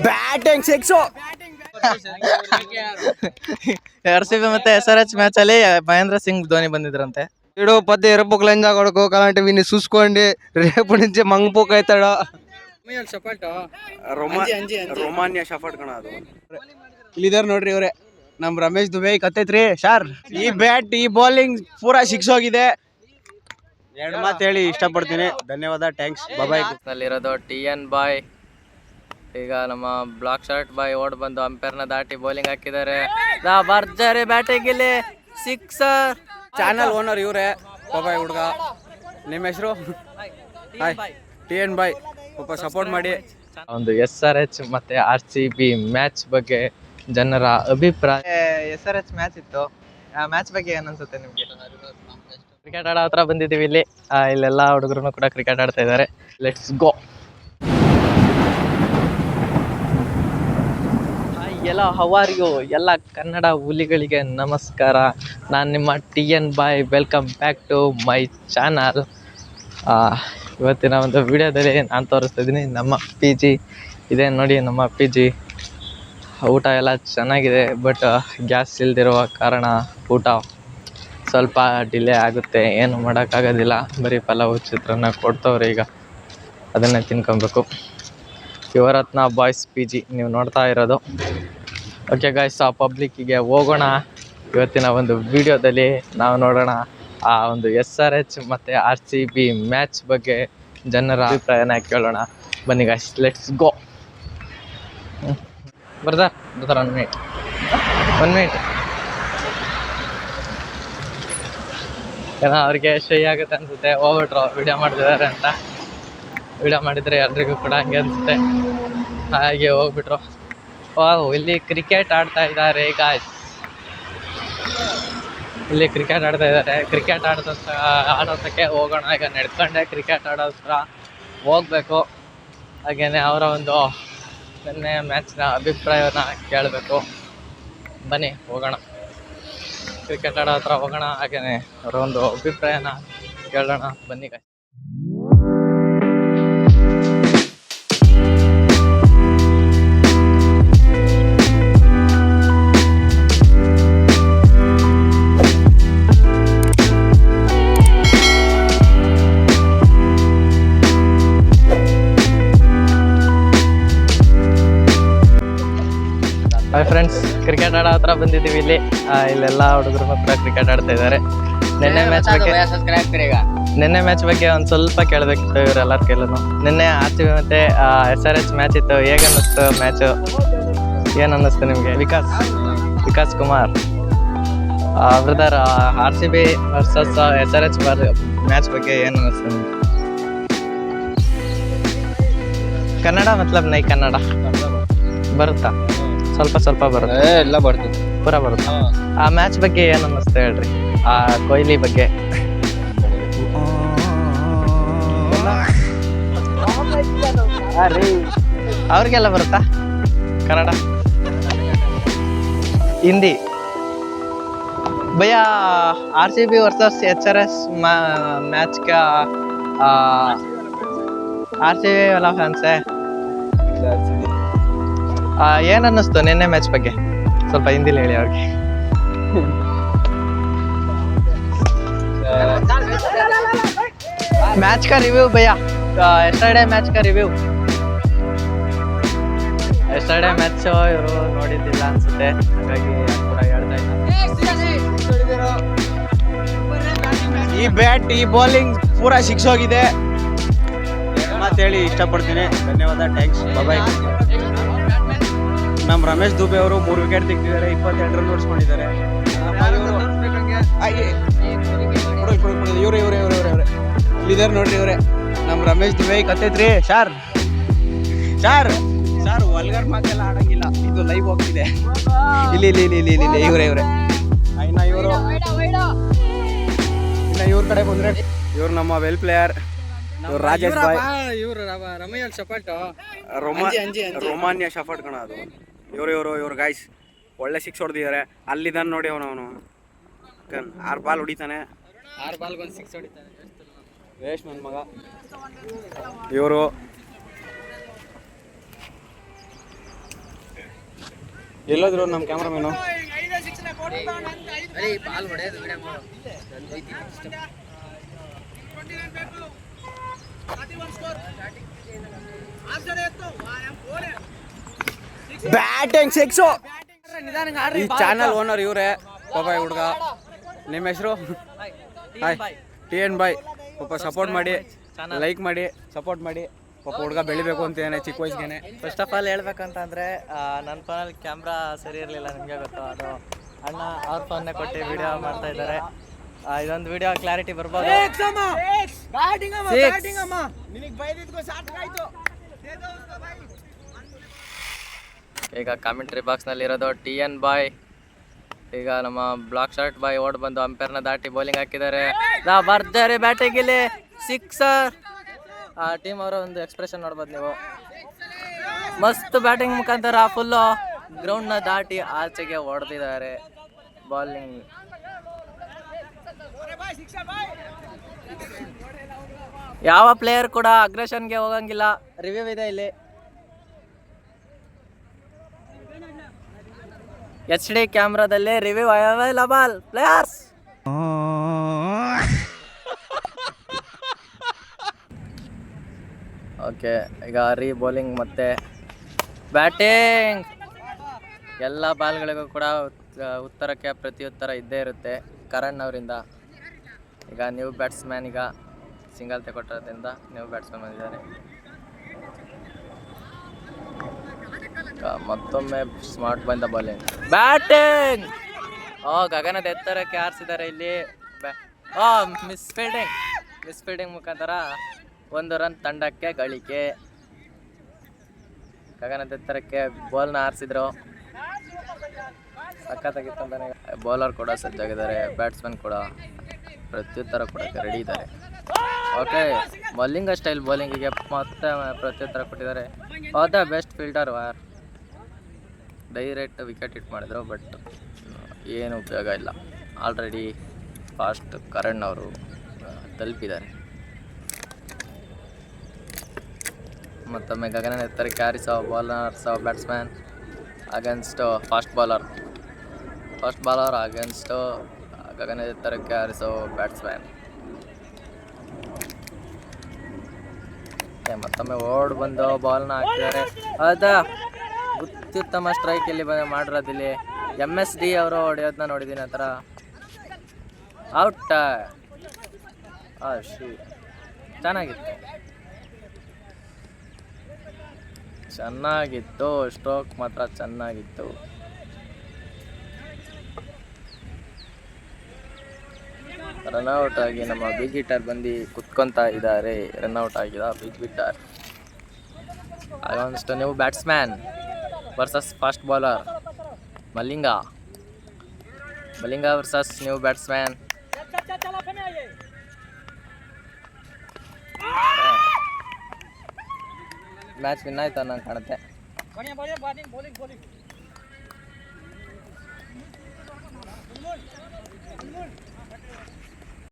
Batting six. RCB ಮತ್ತೆ SRH match ಅಲ್ಲಿ ಮಹೇಂದ್ರ ಸಿಂಗ್ ಧೋನಿ ಬಂದಿದ್ರಂತೆ. ఇడు పది ఎరుపుకు లైన్ కొడుకు అలాంటి వీని చూసుకోండి రేపు నుంచి మంగపోక అవుతాడు. ರೊಮಾನಿಯಾ ಶಫರ್ಟ್ ಕಣ ಅದು. ಇಲ್ಲಿದಾರ ನೋಡ್ರಿ ಇವ್ರೆ ನಮ್ ರಮೇಶ್ ದುಬೈ ಕತ್ತೈತ್ರಿ ಶಾರ್. ಈ ಬ್ಯಾಟ್ ಈ ಬೌಲಿಂಗ್ ಪೂರಾ ಸಿಕ್ಸ್ ಹೋಗಿದೆ. ಎರಡು ಮಾತು ಹೇಳಿ ಇಷ್ಟಪಡ್ತೀನಿ. ಧನ್ಯವಾದ, ಥ್ಯಾಂಕ್ಸ್, ಬಾಯ್. ಅಲ್ಲಿರೋದು TN ಬಾಯ್. ಈಗ ನಮ್ಮ ಬ್ಲಾಕ್ ಶರ್ಟ್ ಬಾಯ್ ಓಡ್ ಬಂದು ಅಂಪೈರ್ನ ದಾಟಿ ಬೌಲಿಂಗ್ ಹಾಕಿದ್ದಾರೆ. ಭರ್ಜರಿ ಬ್ಯಾಟಿಂಗ್ ಇಲ್ಲಿ ಸಿಕ್ಸರ್. ಚಾನಲ್ ಓನರ್ ಇವ್ರೆ ಬಾಯ್ ಹುಡ್ಗ. ನಿಮ್ಮ ಹೆಸರು? TN ಬಾಯ್. ಸ್ವಲ್ಪ ಸಪೋರ್ಟ್ ಮಾಡಿ. ಒಂದು SRH ಮತ್ತೆ RCB ಮ್ಯಾಚ್ ಬಗ್ಗೆ ಜನರ ಅಭಿಪ್ರಾಯ. SRH ಮ್ಯಾಚ್ ಇತ್ತು, ಆ ಮ್ಯಾಚ್ ಬಗ್ಗೆ ಏನನ್ಸುತ್ತೆ ನಿಮ್ಗೆ? ಕ್ರಿಕೆಟ್ ಆಡೋ ಹತ್ರ ಬಂದಿದ್ದೀವಿ. ಇಲ್ಲೆಲ್ಲ ಹುಡುಗರು ಕೂಡ ಕ್ರಿಕೆಟ್ ಆಡ್ತಾ ಇದ್ದಾರೆ. Let's go. ಎಲ್ಲ ಹೌ ಆರ್ ಯು? ಎಲ್ಲ ಕನ್ನಡ ಹುಲಿಗಳಿಗೆ ನಮಸ್ಕಾರ. ನಾನು ನಿಮ್ಮ TN boy. Welcome back to my channel. ಇವತ್ತಿನ ಒಂದು ವಿಡಿಯೋದಲ್ಲಿ ನಾನು ತೋರಿಸ್ತಾ ಇದ್ದೀನಿ ನಮ್ಮ PG. ಇದೇ ನೋಡಿ ನಮ್ಮ PG. ಊಟ ಎಲ್ಲ ಚೆನ್ನಾಗಿದೆ, ಬಟ್ ಗ್ಯಾಸ್ ಇಲ್ದಿರುವ ಕಾರಣ ಊಟ ಸ್ವಲ್ಪ ಡಿಲೇ ಆಗುತ್ತೆ. ಏನು ಮಾಡೋಕ್ಕಾಗೋದಿಲ್ಲ. ಬರೀ ಪಲಾವು ಚಿತ್ರಾನ್ನ ಕೊಡ್ತವ್ರೆ, ಈಗ ಅದನ್ನೇ ತಿನ್ಕೊಬೇಕು. ಯುವರತ್ನ ಬಾಯ್ಸ್ PG ನೀವು ನೋಡ್ತಾ ಇರೋದು. ಓಕೆ ಗಾಯ್ಸ್, ಆ ಪಬ್ಲಿಕ್ಕಿಗೆ ಹೋಗೋಣ. ಇವತ್ತಿನ ಒಂದು ವಿಡಿಯೋದಲ್ಲಿ ನಾವು ನೋಡೋಣ ಆ ಒಂದು SRH ಮತ್ತು RCB ಮ್ಯಾಚ್ ಬಗ್ಗೆ ಜನರ ಅಭಿಪ್ರಾಯನ ಕೇಳೋಣ. ಬನ್ನಿ ಗಾಯ್ಸ್, ಲೆಟ್ಸ್ ಗೋ. ಬರ್ತಾರ 1 ಮಿನಿಟ್ ಏನೋ ಅವ್ರಿಗೆ ಶೈ ಆಗುತ್ತೆ ಅನ್ಸುತ್ತೆ. ಹೋಗ್ಬಿಟ್ರು ವಿಡಿಯೋ ಮಾಡ್ತಿದ್ದಾರೆ ಅಂತ. ವಿಡಿಯೋ ಮಾಡಿದರೆ ಎಲ್ರಿಗೂ ಕೂಡ ಹಂಗೆ ಅನಿಸುತ್ತೆ. ಹಾಗೆ ಹೋಗ್ಬಿಟ್ರು. ಇಲ್ಲಿ ಕ್ರಿಕೆಟ್ ಆಡ್ತಾ ಇದ್ದಾರೆ ಗಾಯ್ಸ್. ಇಲ್ಲಿ ಕ್ರಿಕೆಟ್ ಆಡ್ತಾ ಇದ್ದಾರೆ. ಕ್ರಿಕೆಟ್ ಆಡೋದಕ್ಕೆ ಹೋಗೋಣ. ಈಗ ನಡ್ಕೊಂಡೆ ಕ್ರಿಕೆಟ್ ಆಡೋದ್ರ ಹೋಗ್ಬೇಕು. ಹಾಗೇನೆ ಅವರ ಒಂದು ನಿನ್ನೆ ಮ್ಯಾಚ್ನ ಅಭಿಪ್ರಾಯನ ಕೇಳಬೇಕು. ಬನ್ನಿ ಹೋಗೋಣ, ಕ್ರಿಕೆಟ್ ಆಡೋ ಹತ್ರ ಹೋಗೋಣ. ಹಾಗೇನೆ ಅವರ ಒಂದು ಅಭಿಪ್ರಾಯನ ಕೇಳೋಣ. ಬನ್ನಿ ಗಾಯ್ಸ್. ಹಾಯ್ ಫ್ರೆಂಡ್ಸ್, ಕ್ರಿಕೆಟ್ ಆಡೋ ಹತ್ರ ಬಂದಿದ್ದೀವಿ. ಇಲ್ಲೆಲ್ಲ ಹುಡುಗರು ಕೂಡ ಕ್ರಿಕೆಟ್ ಆಡ್ತಾ ಇದ್ದಾರೆ. ನಿನ್ನೆ ಮ್ಯಾಚ್ ಬಗ್ಗೆ ಒಂದು ಸ್ವಲ್ಪ ಕೇಳಬೇಕಿತ್ತು ಇವರೆಲ್ಲರ ಕೈಲೂ. ನಿನ್ನೆ RCB ಮತ್ತೆ SRH ಮ್ಯಾಚ್ ಇತ್ತು. ಹೇಗೆ ಅನ್ನಿಸ್ತು ಮ್ಯಾಚು? ಏನು ಅನ್ನಿಸ್ತು ನಿಮಗೆ? Vikas Kumar brother, RCB versus SRH match ಬಗ್ಗೆ ಏನು ಅನ್ನಿಸ್ತು ನಿಮಗೆ? ಕನ್ನಡ ಮತ್ಲಬ್ ನೈ ಕನ್ನಡ ಬರುತ್ತಾ? ಸ್ವಲ್ಪ ಬರುತ್ತೆ. ಎಲ್ಲ ಬರ್ತದೆ, ಪೂರ ಬರುತ್ತೆ. ಆ ಮ್ಯಾಚ್ ಬಗ್ಗೆ ಏನು ಅನ್ನಿಸ್ತು ಹೇಳ್ರಿ? ಆ ಕೊಹ್ಲಿ ಬಗ್ಗೆ. ಅವ್ರಿಗೆಲ್ಲ ಬರುತ್ತಾ ಕನ್ನಡ, ಹಿಂದಿ? भैया RCB वर्सेस SRH मैच का RCB वाला ಫ್ಯಾನ್ಸ್ ಏನು ಅನ್ನಿಸ್ತು ನಿನ್ನೆ ಮ್ಯಾಚ್ ಬಗ್ಗೆ? ಸ್ವಲ್ಪ ಹಿಂದಿಲಿ ಹೇಳಿ ಅವ್ರಿಗೆ. मैच का रिव्यू भैया, ಎಸ್ಟರ್ಡೇ ಮ್ಯಾಚ್ का रिव्यू. ಎಸ್ಟರ್ಡೇ ಮ್ಯಾಚ್ ಇವರು ನೋಡಿದ್ದಿಲ್ಲ ಅನ್ಸುತ್ತೆ, ಹಾಗಾಗಿ ಕೂಡ ಹೇಳ್ತಾ ಇದ್ದೀನಿ. ಈ ಬ್ಯಾಟ್ ಈ ಬೌಲಿಂಗ್ ಪೂರಾ ಸಿಕ್ಸ್ ಹೋಗಿದೆ. ಮಾತು ಹೇಳಿ ಇಷ್ಟಪಡ್ತೀನಿ. ಧನ್ಯವಾದ, ಥ್ಯಾಂಕ್ಸ್, ಬಾಯ್. ನಮ್ಮ ರಮೇಶ್ ದುಬೆ ಅವರು 3 ವಿಕೆಟ್ ತೆಗೆದಿದ್ದಾರೆ, 22 ರನ್ ಓಡಿಸ್ಕೊಂಡಿದ್ದಾರೆ. ಇವ್ರೆ ಇಲ್ಲಿದ್ದಾರೆ ನೋಡ್ರಿ ಇವ್ರೆ. ನಮ್ಮ ರಮೇಶ್ ದುಬೆ ಕತ್ತೈತ್ರಿ ಶಾರ್. ವಲ್ಗರ್ ಮಾತೆಲ್ಲ ಆಡಂಗಿಲ್ಲ, ಇದು ಲೈವ್ ಹೋಗ್ತಿದೆ. ಇಲ್ಲಿ ಇವ್ರೆ ಇನ್ನ ಇವ್ರ ಕಡೆ ಬಂದ್ರೆ ಇವ್ರು ನಮ್ಮ ವೆಲ್ ಪ್ಲೇಯರ್ ರಾಜೇಶ್ ಬಾಯ್. ರೊಮಾನಿಯಾ ಶಫರ್ಟ್ ಕಣ ಅದು. ಇವ್ರು ಗಾಯ್ಸ್ ಒಳ್ಳೆ ಸಿಕ್ಸ್ ಹೊಡೆದಿದ್ದಾರೆ. ಅಲ್ಲಿದ್ದಾನೆ ನೋಡಿ ಅವನು 6 ಬಾಲ್ ಹೊಡಿತಾನೆ. 6 ಬಾಲ್ಗೆ 1 6 ಹೊಡಿತಾನೆ. ವೇಸ್ಟ್ ನನ್ನ ಮಗ. ಇವರು ಎಲ್ಲೋದ್ರು ನಮ್ಮ ಕ್ಯಾಮ್ರಾಮೇನು? Batting six. ಈ ಚಾನಲ್ ಓನರ್ ಇವರೇ ಪಾಪ ಹುಡುಗ. ನಿಮ್ಮ ಹೆಸರು? Hi TN boy. ಪಾಪ ಸಪೋರ್ಟ್ ಮಾಡಿ, ಲೈಕ್ ಮಾಡಿ, ಸಪೋರ್ಟ್ ಮಾಡಿ. ಪಾಪ ಹುಡುಗ ಬೆಳಿಬೇಕು ಅಂತಾನೆ ಚಿಕ್ಕ ವಯಸ್ಸಿಗೆ. ಫಸ್ಟ್ ಆಫ್ ಆಲ್ ಹೇಳ್ಬೇಕಂತಂದರೆ ನನ್ನ ಫೋನಲ್ಲಿ ಕ್ಯಾಮ್ರಾ ಸರಿ ಇರಲಿಲ್ಲ, ನಿಮಗೆ ಗೊತ್ತು. ಅದು ಅಣ್ಣ ಅವ್ರ ಫೋನ್ನೇ ಕೊಟ್ಟು ವಿಡಿಯೋ ಮಾಡ್ತಾ ಇದ್ದಾರೆ. ಇದೊಂದು ವಿಡಿಯೋ ಕ್ಲಾರಿಟಿ ಬರ್ಬೋದು. ಈಗ ಕಾಮೆಂಟ್ರಿ ಬಾಕ್ಸ್ನಲ್ಲಿ ಇರೋದು TN ಬಾಯ್. ಈಗ ನಮ್ಮ ಬ್ಲಾಕ್ ಶರ್ಟ್ ಬಾಯ್ ಓಡ್ ಬಂದು ಅಂಪೈರ್ನ ದಾಟಿ ಬೌಲಿಂಗ್ ಹಾಕಿದ್ದಾರೆ. ಭರ್ಜರಿ ಬ್ಯಾಟಿಂಗ್ ಇಲ್ಲಿ ಸಿಕ್ಸರ್. ಆ ಟೀಮ್ ಅವರ ಒಂದು ಎಕ್ಸ್ಪ್ರೆಷನ್ ನೋಡ್ಬೋದು ನೀವು. ಮಸ್ತ್ ಬ್ಯಾಟಿಂಗ್ ಮುಖಾಂತರ ಫುಲ್ಲು ಗ್ರೌಂಡ್ನ ದಾಟಿ ಆಚೆಗೆ ಹೊಡೆದಿದ್ದಾರೆ ಬೌಲಿಂಗ್. ಯಾವ ಪ್ಲೇಯರ್ ಕೂಡ ಅಗ್ರೆಷನ್ಗೆ ಹೋಗಂಗಿಲ್ಲ. ರಿವ್ಯೂ ಇದೆ ಇಲ್ಲಿ. HD ಕ್ಯಾಮ್ರಾದಲ್ಲಿ ರಿವ್ಯೂ ಅವೈಲಬಲ್ ಪ್ಲೇಯರ್ಸ್. ಓಕೆ, ಈಗ ಬೌಲಿಂಗ್ ಮತ್ತೆ ಬ್ಯಾಟಿಂಗ್. ಎಲ್ಲ ಬಾಲ್ಗಳಿಗೂ ಕೂಡ ಉತ್ತರಕ್ಕೆ ಪ್ರತ್ಯುತ್ತರ ಇದ್ದೇ ಇರುತ್ತೆ ಕರಣ್ ಅವರಿಂದ. ಈಗ ನ್ಯೂ ಬ್ಯಾಟ್ಸ್ಮ್ಯಾನ್, ಈಗ ಸಿಂಗಲ್ ತೆಗೊಟ್ಟಿರೋದ್ರಿಂದ ನ್ಯೂ ಬ್ಯಾಟ್ಸ್ಮನ್ ಬಂದಿದ್ದಾರೆ. ಮತ್ತೊಮ್ಮೆ ಸ್ಮಾರ್ಟ್ ಬಂದ ಬೌಲಿಂಗ್, ಬ್ಯಾಟಿಂಗ್. ಗಗನದ ಎತ್ತರಕ್ಕೆ ಹಾರಿಸಿದ್ದಾರೆ ಇಲ್ಲಿ. ಮಿಸ್ ಫೀಲ್ಡಿಂಗ್ ಮುಖಾಂತರ 1 ರನ್ ತಂಡಕ್ಕೆ ಗಳಿಕೆ. ಗಗನದ ಎತ್ತರಕ್ಕೆ ಬಾಲ್ನ ಹಾರಿಸಿದ್ರು, ಸಖತ್ತಾಗಿತ್ತು ಅಂತಾನೆ. ಬೌಲರ್ ಕೂಡ ಸಜ್ಜಾಗಿದ್ದಾರೆ, ಬ್ಯಾಟ್ಸ್ಮನ್ ಕೂಡ ಪ್ರತ್ಯುತ್ತರ ಕೊಡೋಕ್ಕೆ ರೆಡಿ ಇದ್ದಾರೆ. ಓಕೆ, ಮಲ್ಲಿಂಗ ಸ್ಟೈಲ್ ಬೌಲಿಂಗಿಗೆ ಮತ್ತೆ ಪ್ರತ್ಯುತ್ತರ ಕೊಟ್ಟಿದ್ದಾರೆ. The best fielder war. Direct wicket hit ಮಾಡಿದ್ರು, ಬಟ್ ಏನು ಉಪಯೋಗ ಇಲ್ಲ. ಆಲ್ರೆಡಿ ಫಾಸ್ಟ್ ಕರಣ್ ಅವರು ತಲುಪಿದ್ದಾರೆ. ಮತ್ತೊಮ್ಮೆ ಗಗನ ಎತ್ತರಕ್ಕೆ ಹಾರಿಸೋ batsman against fast bowler against ಗಗನ ಎತ್ತರಕ್ಕೆ ಹಾರಿಸೋ ಬ್ಯಾಟ್ಸ್ಮನ್. ಮತ್ತೊಮ್ಮೆ ಓಡ್ ಬಂದು ಬಾಲ್ನ ಹಾಕಿದ್ದಾರೆ. ಅತ್ಯುತ್ತಮ ಸ್ಟ್ರೈಕ್ ಇಲ್ಲಿ ಮಾಡಿರೋದಿಲ್ಲಿ. MSD ಅವರು ಹೊಡೆಯೋದನ್ನ ನೋಡಿದ್ದೀನಿ. ಆ ಥರ ಔಟ್. ಚೆನ್ನಾಗಿತ್ತು ಸ್ಟ್ರೋಕ್ ಮಾತ್ರ ಚೆನ್ನಾಗಿತ್ತು. ರನ್ಔಟ್ ಆಗಿ ನಮ್ಮ ಬಿಗ್ ಹಿಟ್ಟರ್ ಬಂದು ಕುತ್ಕೊತಾ ಇದ್ದಾರೆ. ರನ್ಔಟ್ ಆಗಿದ big hitter against new batsman versus fast bowler Malinga versus new batsman. Match win ಆಯ್ತು ಅನ್ನೋ ಕಾಣುತ್ತೆ.